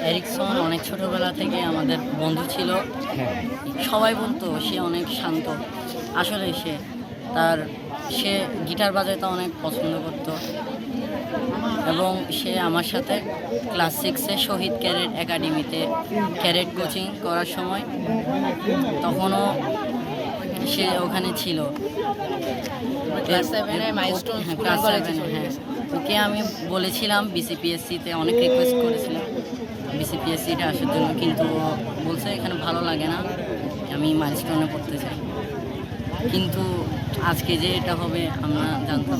Ericsson অনেক ছোটবেলা থেকে আমাদের বন্ধু ছিল। সবাই বলতো সে অনেক শান্ত। আসলে সে গিটার বাজাইতে অনেক পছন্দ করত এবং সে আমার সাথে ক্লাস 6-এ শহীদ ক্যাডেট একাডেমিতে ক্যাডেট কোচিং করার সময় তখনও সে ওখানে ছিল। ক্লাস 7-এ মাইলস্টোন ক্লাস 7, হ্যাঁ। ওকে আমি বলেছিলাম বিসিপিএসসিতে, অনেক রিকোয়েস্ট করেছিলাম বিসিপিএসসিটা আসার জন্য, কিন্তু বলছে এখানে ভালো লাগে না, আমি মাইলস্টোনে পড়তে চাই। কিন্তু আজকে যে এটা হবে আমরা জানতাম।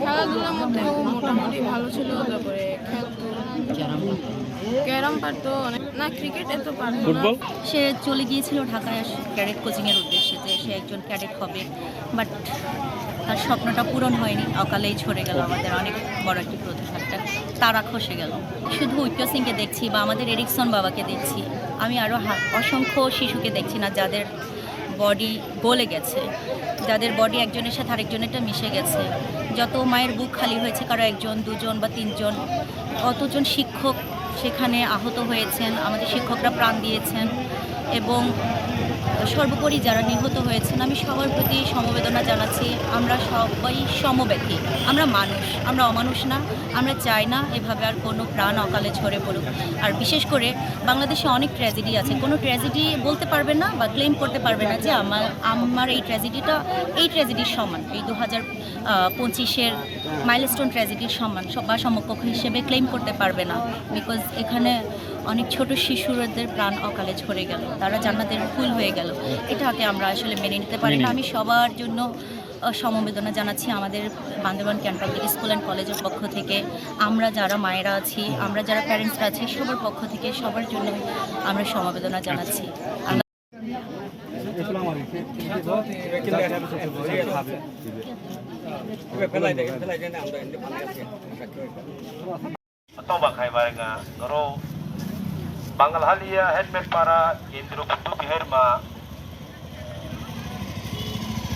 খেলাধুলার মধ্যে মোটামুটি ভালো ছিল। তারপরে খেলতো, ক্যারাম পারতো অনেক, না ক্রিকেট এত পারতো। ফুটবল সে চলে গিয়েছিল ঢাকায় ক্যাডেট কোচিংয়ের উদ্দেশ্যে, যে সে একজন ক্যাডেট হবে, বাট তার স্বপ্নটা পূরণ হয়নি। অকালেই ঝরে গেল আমাদের অনেক বড় একটি প্রতিভা, তারা খসে গেল। শুধু ঐক্য সিংকে দেখছি বা আমাদের এরিকসন বাবাকে দেখছি, আমি আরও অসংখ্য শিশুকে দেখছি না যাদের বডি গলে গেছে, যাদের বডি একজনের সাথে আরেকজনেরটা মিশে গেছে। যত মায়ের বুক খালি হয়েছে, কারো 1জন 2জন বা 3জন, অতজন শিক্ষক সেখানে আহত হয়েছেন, আমাদের শিক্ষকরা প্রাণ দিয়েছেন, এবং সর্বোপরি যারা নিহত হয়েছেন আমি সবার প্রতি সমবেদনা জানাচ্ছি। আমরা সবাই সমব্যথী, আমরা মানুষ, আমরা অমানুষ না। আমরা চাই না এভাবে আর কোনো প্রাণ অকালে ঝরে পড়ুক। আর বিশেষ করে বাংলাদেশে অনেক ট্র্যাজেডি আছে, কোনো ট্র্যাজেডি বলতে পারবে না বা ক্লেম করতে পারবে না যে আমার এই ট্র্যাজেডির সমান, এই 2025-এর মাইলস্টোন ট্র্যাজেডির সমান বা সমকক্ষ হিসেবে ক্লেম করতে পারবে না। বিকজ এখানে অনেক ছোট শিশুদের প্রাণ অকালে ঝরে গেল, তারা জান্নাতের ফুল হয়ে গেল। এটাকে আমরা আসলে মেনে নিতে পারি না। আমি সবার জন্য সমবেদনা জানাচ্ছি, আমাদের Bandarban can't public school and কলেজের পক্ষ থেকে, আমরা যারা মায়েরা আছি, আমরা যারা প্যারেন্টসরা আছি, সবার পক্ষ থেকে সবার জন্য আমরা সমবেদনা জানাচ্ছি। Bangal Halia Headmet para Indro Putu Herma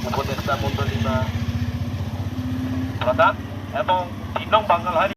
উপদেষ্টা মণ্ডলী প্রধান এবং 3 নং বাঙ্গাল হালি